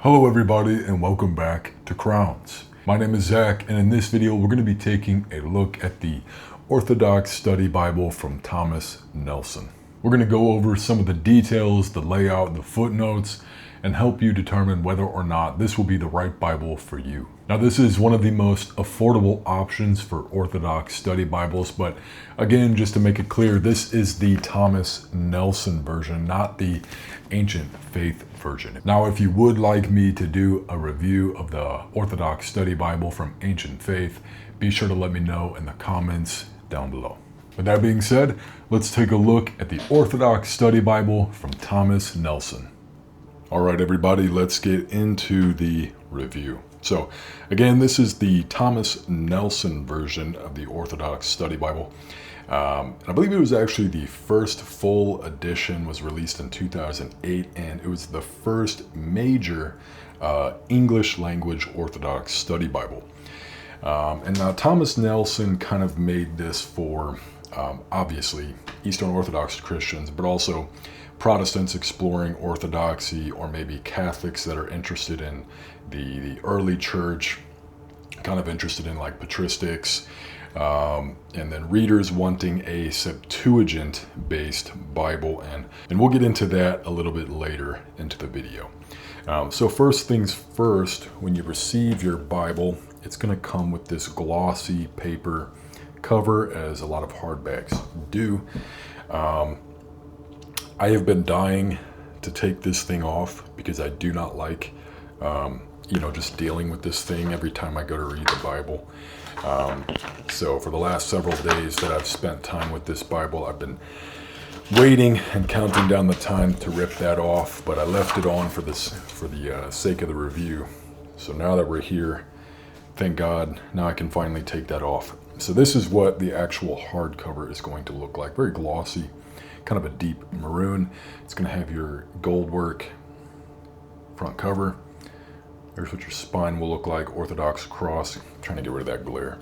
Hello everybody and welcome back to Crowns. My name is Zach, and in this video we're going to be taking a look at the Orthodox Study Bible from Thomas Nelson. We're going to go over some of the details, the layout, the footnotes, and help you determine whether or not this will be the right Bible for you. Now, this is one of the most affordable options for Orthodox study Bibles, but again, just to make it clear, this is the Thomas Nelson version, not the Ancient Faith version. Now, if you would like me to do a review of the Orthodox Study Bible from Ancient Faith, be sure to let me know in the comments down below. With that being said, let's take a look at the Orthodox Study Bible from Thomas Nelson. All right, everybody, let's get into the review. So again, this is the Thomas Nelson version of the Orthodox Study Bible. I believe it was actually the first full edition, was released in 2008, and it was the first major English language Orthodox study Bible. And now Thomas Nelson kind of made this for obviously Eastern Orthodox Christians, but also Protestants exploring Orthodoxy, or maybe Catholics that are interested in the early church, kind of interested in like patristics, and then readers wanting a Septuagint based Bible, and we'll get into that a little bit later into the video. So first things first, when you receive your Bible, it's going to come with this glossy paper cover, as a lot of hardbacks do. I have been dying to take this thing off because I do not like, just dealing with this thing every time I go to read the Bible. So for the last several days that I've spent time with this Bible, I've been waiting and counting down the time to rip that off, but I left it on for the sake of the review. So now that we're here, thank God, now I can finally take that off. So this is what the actual hardcover is going to look like. Very glossy, kind of a deep maroon. It's going to have your gold work front cover. Here's what your spine will look like. Orthodox cross. I'm trying to get rid of that glare.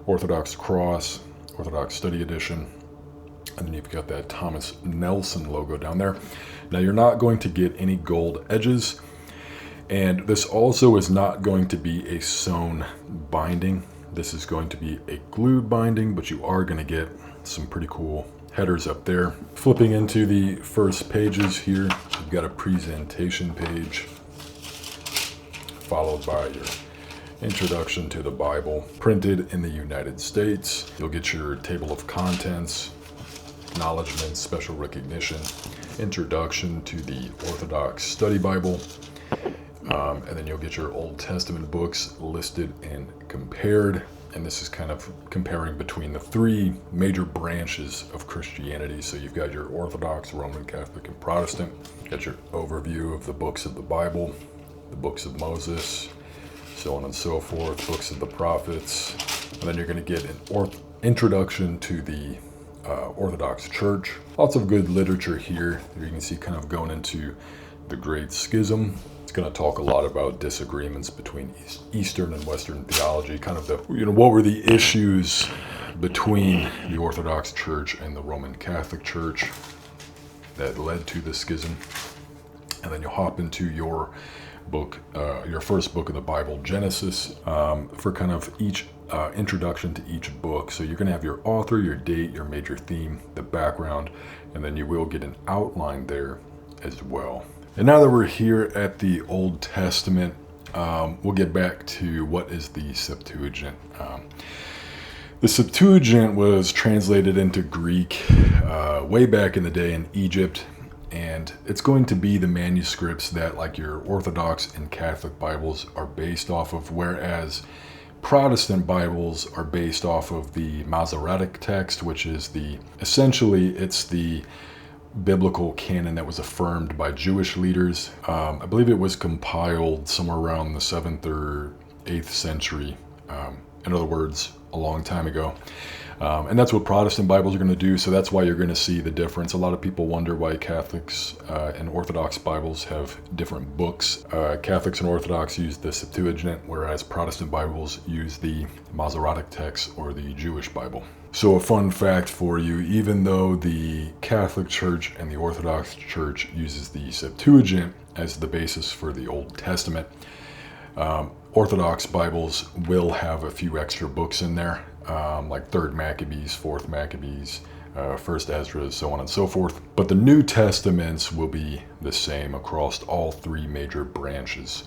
Orthodox cross, Orthodox Study Edition. And then you've got that Thomas Nelson logo down there. Now you're not going to get any gold edges. And this also is not going to be a sewn binding. This is going to be a glued binding, but you are going to get some pretty cool headers up there. Flipping into the first pages here, you've got a presentation page, followed by your introduction to the Bible, printed in the United States. You'll get your table of contents, acknowledgments, special recognition, introduction to the Orthodox Study Bible, and then you'll get your Old Testament books listed and compared. And this is kind of comparing between the three major branches of Christianity. So you've got your Orthodox, Roman Catholic, and Protestant. You've got your overview of the books of the Bible, the books of Moses, so on and so forth, books of the prophets. And then you're going to get an introduction to the Orthodox Church. Lots of good literature here. You can see kind of going into the Great Schism. It's going to talk a lot about disagreements between Eastern and Western theology, kind of what were the issues between the Orthodox Church and the Roman Catholic Church that led to the schism. And then you'll hop into your book, your first book of the Bible, Genesis, for kind of each introduction to each book. So you're going to have your author, your date, your major theme, the background, and then you will get an outline there as well. And now that we're here at the Old Testament, we'll get back to what is the Septuagint. The Septuagint was translated into Greek way back in the day in Egypt, and it's going to be the manuscripts that like your Orthodox and Catholic Bibles are based off of, whereas Protestant Bibles are based off of the Masoretic text, which is essentially it's the biblical canon that was affirmed by Jewish leaders. I believe it was compiled somewhere around the 7th or 8th century. In other words, a long time ago. And that's what Protestant Bibles are going to do, so that's why you're going to see the difference. A lot of people wonder why Catholics and Orthodox Bibles have different books. Catholics and Orthodox use the Septuagint, whereas Protestant Bibles use the Masoretic text or the Jewish Bible. So a fun fact for you, even though the Catholic Church and the Orthodox Church uses the Septuagint as the basis for the Old Testament, Orthodox Bibles will have a few extra books in there, like 3rd Maccabees, 4th Maccabees, 1st Ezra, so on and so forth. But the New Testaments will be the same across all 3 major branches.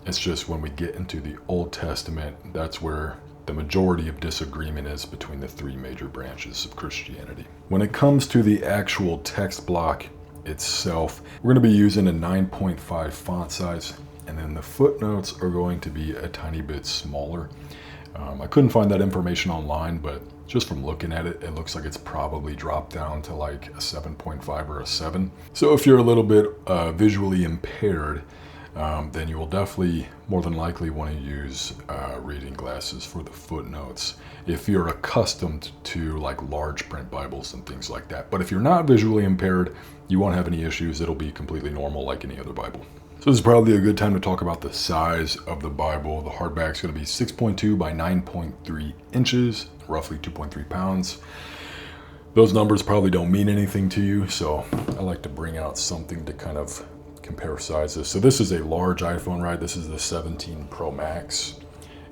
It's just when we get into the Old Testament, that's where the majority of disagreement is between the 3 major branches of Christianity. When it comes to the actual text block itself, we're going to be using a 9.5 font size, and then the footnotes are going to be a tiny bit smaller. I couldn't find that information online, but just from looking at it, it looks like it's probably dropped down to like a 7.5 or a 7. So if you're a little bit visually impaired, then you will definitely more than likely want to use reading glasses for the footnotes if you're accustomed to like large print Bibles and things like that. But if you're not visually impaired, you won't have any issues. It'll be completely normal like any other Bible. So this is probably a good time to talk about the size of the Bible. The hardback is going to be 6.2 by 9.3 inches, roughly 2.3 pounds. Those numbers probably don't mean anything to you, so I like to bring out something to kind of compare sizes. So this is a large iPhone, right? This is the 17 Pro Max,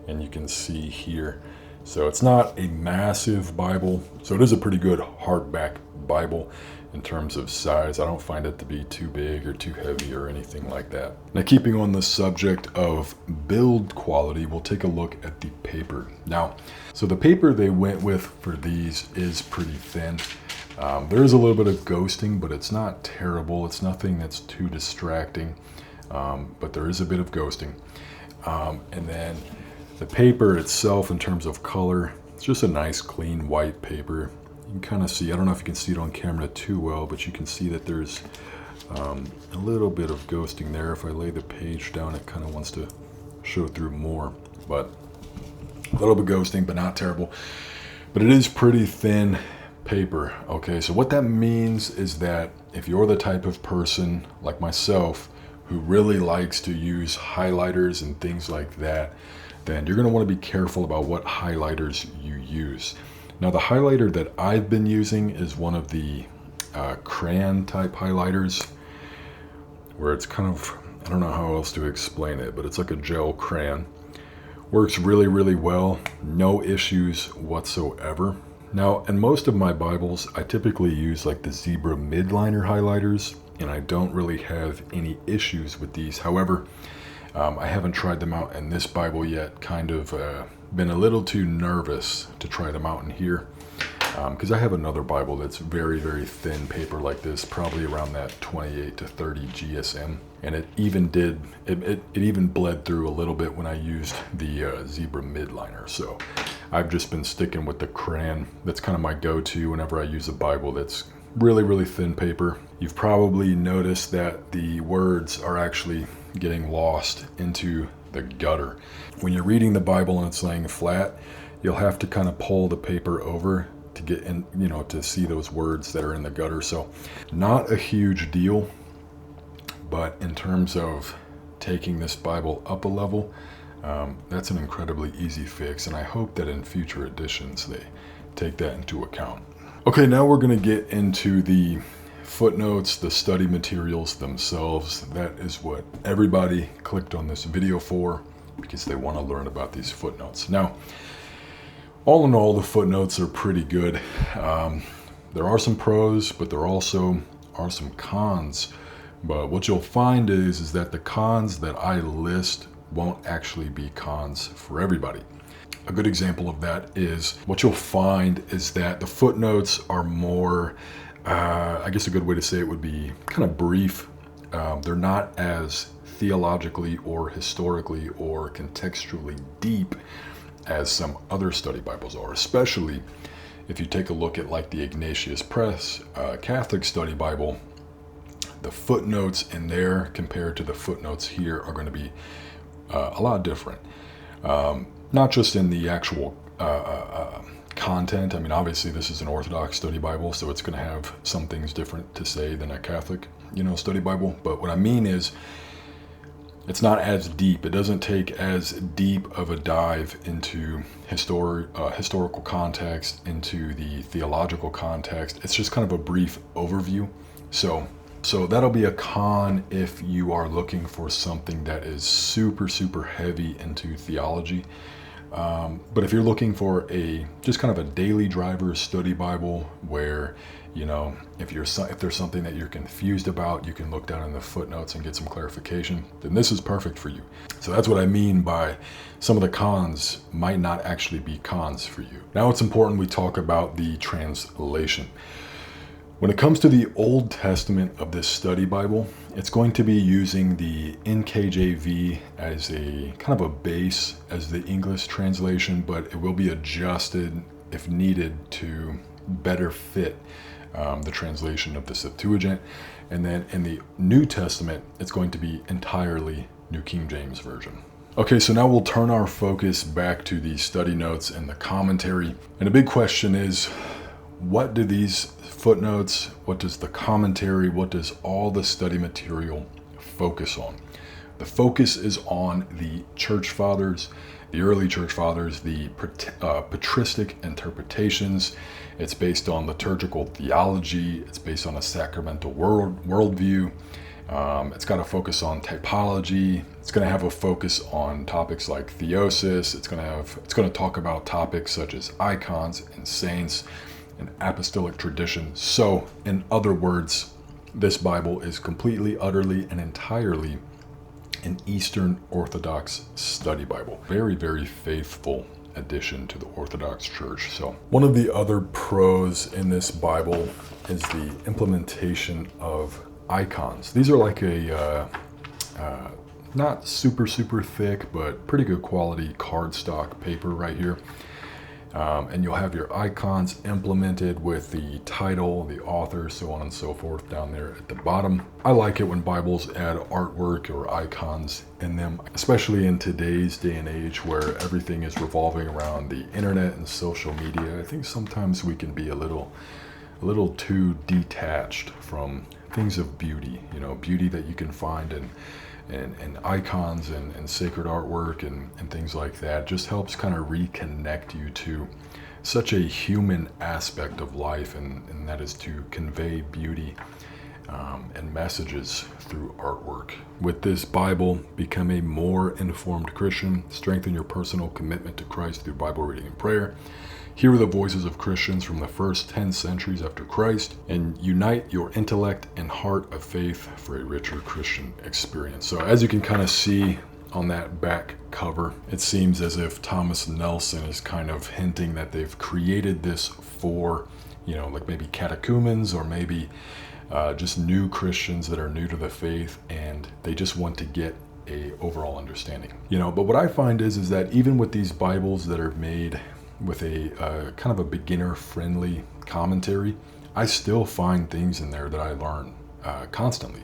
and you can see here. So it's not a massive Bible, so it is a pretty good hardback Bible in terms of size. I don't find it to be too big or too heavy or anything like that. Now, keeping on the subject of build quality, we'll take a look at the paper. Now, so the paper they went with for these is pretty thin. There is a little bit of ghosting, but it's not terrible. It's nothing that's too distracting, but there is a bit of ghosting. And then the paper itself, in terms of color, it's just a nice clean white paper. You can kind of see, I don't know if you can see it on camera too well, but you can see that there's a little bit of ghosting there. If I lay the page down, it kind of wants to show through more, but a little bit ghosting, but not terrible. But it is pretty thin paper. Okay, so what that means is that if you're the type of person like myself who really likes to use highlighters and things like that, then you're going to want to be careful about what highlighters you use. Now, the highlighter that I've been using is one of the crayon type highlighters, where it's kind of, I don't know how else to explain it, but it's like a gel crayon. Works really, really well. No issues whatsoever. Now, in most of my Bibles, I typically use like the zebra midliner highlighters, and I don't really have any issues with these. However, I haven't tried them out in this Bible yet. Kind of been a little too nervous to try them out in here, because I have another Bible that's very, very thin paper like this, probably around that 28 to 30 GSM, and it even did, it even bled through a little bit when I used the zebra midliner. So I've just been sticking with the crayon. That's kind of my go-to whenever I use a Bible that's really, really thin paper. You've probably noticed that the words are actually getting lost into the gutter. When you're reading the Bible and it's laying flat, you'll have to kind of pull the paper over to get in, to see those words that are in the gutter. So not a huge deal, but in terms of taking this Bible up a level, that's an incredibly easy fix, and I hope that in future editions they take that into account. Okay, now we're going to get into the footnotes, the study materials themselves. That is what everybody clicked on this video for, because they want to learn about these footnotes. Now, all in all, the footnotes are pretty good. There are some pros, but there also are some cons. But what you'll find is that the cons that I list won't actually be cons for everybody. A good example of that is, what you'll find is that the footnotes are more, I guess a good way to say it would be kind of brief. They're not as theologically or historically or contextually deep as some other study Bibles are, especially if you take a look at like the Ignatius Press Catholic Study Bible. The footnotes in there compared to the footnotes here are going to be a lot different. Not just in the actual content. I mean, obviously this is an Orthodox study Bible, so it's going to have some things different to say than a Catholic, study Bible. But what I mean is, It's not as deep. It doesn't take as deep of a dive into historical context, into the theological context. It's just kind of a brief overview. So that'll be a con if you are looking for something that is super, super heavy into theology. But if you're looking for just kind of a daily driver study Bible where, if there's something that you're confused about, you can look down in the footnotes and get some clarification, then this is perfect for you. So that's what I mean by some of the cons might not actually be cons for you. Now it's important we talk about the translation. When it comes to the Old Testament of this study Bible, it's going to be using the NKJV as a kind of a base as the English translation, but it will be adjusted if needed to better fit the translation of the Septuagint. And then in the New Testament, it's going to be entirely New King James Version. Okay, so now we'll turn our focus back to the study notes and the commentary. And a big question is, what do these footnotes, what does the commentary, what does all the study material focus on? The focus is on the church fathers, the early church fathers, the patristic interpretations. It's based on liturgical theology. It's based on a sacramental worldview. It's got a focus on typology. It's going to have a focus on topics like theosis. It's going to talk about topics such as icons and saints and apostolic tradition. So, in other words, this Bible is completely, utterly, and entirely an Eastern Orthodox study Bible. Very, very faithful addition to the Orthodox Church. So, one of the other pros in this Bible is the implementation of icons. These are like not super, super thick, but pretty good quality cardstock paper right here. And you'll have your icons implemented with the title, the author, so on and so forth down there at the bottom. I like it when Bibles add artwork or icons in them, especially in today's day and age where everything is revolving around the internet and social media. I think sometimes we can be a little too detached from things of beauty, beauty that you can find in icons and sacred artwork and things like that. Just helps kind of reconnect you to such a human aspect of life, and that is to convey beauty and messages through artwork. With this Bible, become a more informed Christian, strengthen your personal commitment to Christ through Bible reading and prayer. Hear the voices of Christians from the first 10 centuries after Christ, and unite your intellect and heart of faith for a richer Christian experience. So as you can kind of see on that back cover, it seems as if Thomas Nelson is kind of hinting that they've created this for, like maybe catechumens or maybe just new Christians that are new to the faith, and they just want to get a overall understanding. But what I find is that even with these Bibles that are made with a kind of a beginner-friendly commentary, I still find things in there that I learn constantly.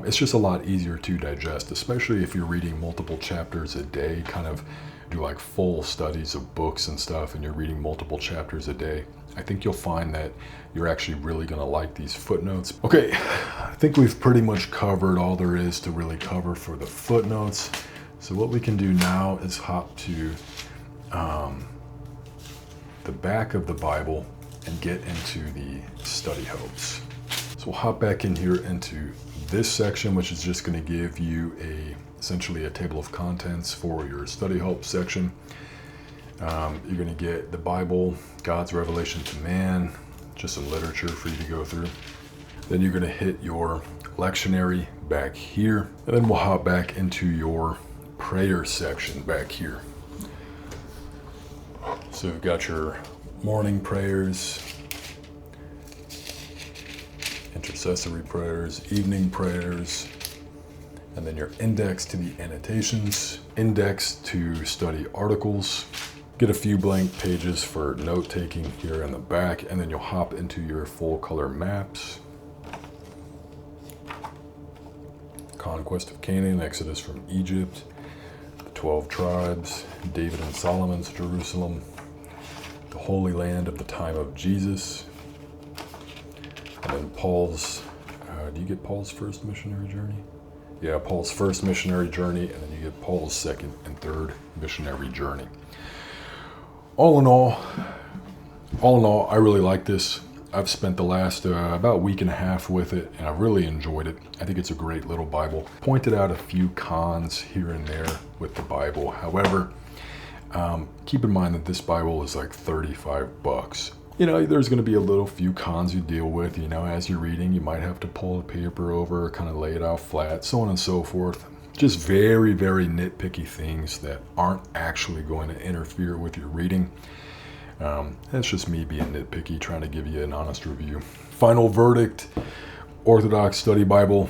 It's just a lot easier to digest, especially if you're reading multiple chapters a day, kind of do like full studies of books and stuff, and you're reading multiple chapters a day. I think you'll find that you're actually really going to like these footnotes. Okay, I think we've pretty much covered all there is to really cover for the footnotes. So what we can do now is hop to the back of the Bible and get into the study hopes. So we'll hop back in here into this section, which is just going to give you essentially a table of contents for your study hope section. You're going to get the Bible, God's revelation to man, just some literature for you to go through. Then you're going to hit your lectionary back here, and then we'll hop back into your prayer section back here. So you've got your morning prayers, intercessory prayers, evening prayers, and then your index to the annotations, index to study articles. Get a few blank pages for note-taking here in the back, and then you'll hop into your full-color maps. Conquest of Canaan, Exodus from Egypt, the 12 tribes, David and Solomon's Jerusalem, the Holy Land of the time of Jesus, and then Paul's, do you get Paul's first missionary journey? Yeah, Paul's first missionary journey, and then you get Paul's second and third missionary journey. All in all, I really like this. I've spent the last about week and a half with it, and I've really enjoyed it. I think it's a great little Bible. Pointed out a few cons here and there with the Bible. However, keep in mind that this Bible is like $35. You know, there's going to be a little few cons you deal with. You know, as you're reading, you might have to pull the paper over, kind of lay it out flat, so on and so forth. Just very, very nitpicky things that aren't actually going to interfere with your reading. That's just me being nitpicky, trying to give you an honest review. Final verdict, Orthodox Study Bible,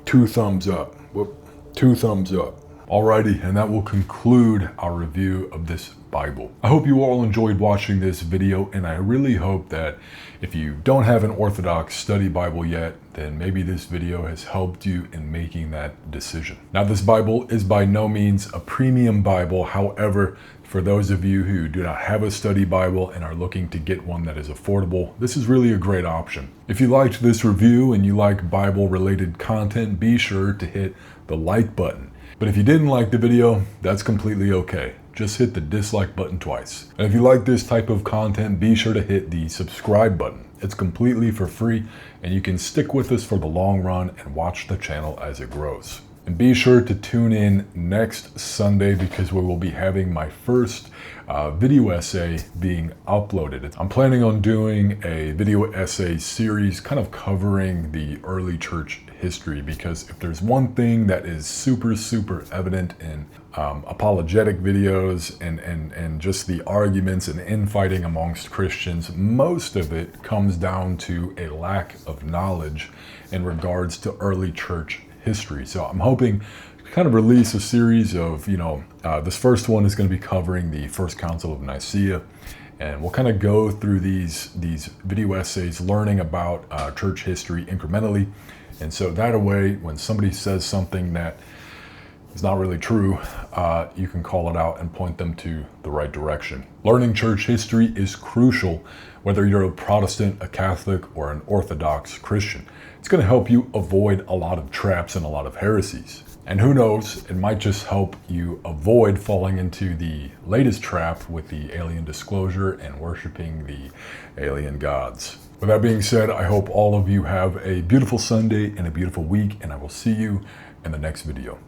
2 thumbs up. Whoop, 2 thumbs up. Alrighty, and that will conclude our review of this Bible. I hope you all enjoyed watching this video, and I really hope that if you don't have an Orthodox Study Bible yet, then maybe this video has helped you in making that decision. Now, this Bible is by no means a premium Bible. However, for those of you who do not have a study Bible and are looking to get one that is affordable, this is really a great option. If you liked this review and you like Bible-related content, be sure to hit the like button. But if you didn't like the video, that's completely okay. Just hit the dislike button twice. And if you like this type of content, be sure to hit the subscribe button. It's completely for free, and you can stick with us for the long run and watch the channel as it grows. And be sure to tune in next Sunday because we will be having my first video essay being uploaded. I'm planning on doing a video essay series kind of covering the early church history, because if there's one thing that is super evident in apologetic videos and just the arguments and infighting amongst Christians, most of it comes down to a lack of knowledge in regards to early church history. So I'm hoping to kind of release a series of, this first one is going to be covering the First Council of Nicaea, and we'll kind of go through these video essays, learning about church history incrementally. And so that way, when somebody says something that is not really true, you can call it out and point them to the right direction. Learning church history is crucial, whether you're a Protestant, a Catholic, or an Orthodox Christian. It's going to help you avoid a lot of traps and a lot of heresies. And who knows, it might just help you avoid falling into the latest trap with the alien disclosure and worshiping the alien gods. With that being said, I hope all of you have a beautiful Sunday and a beautiful week, and I will see you in the next video.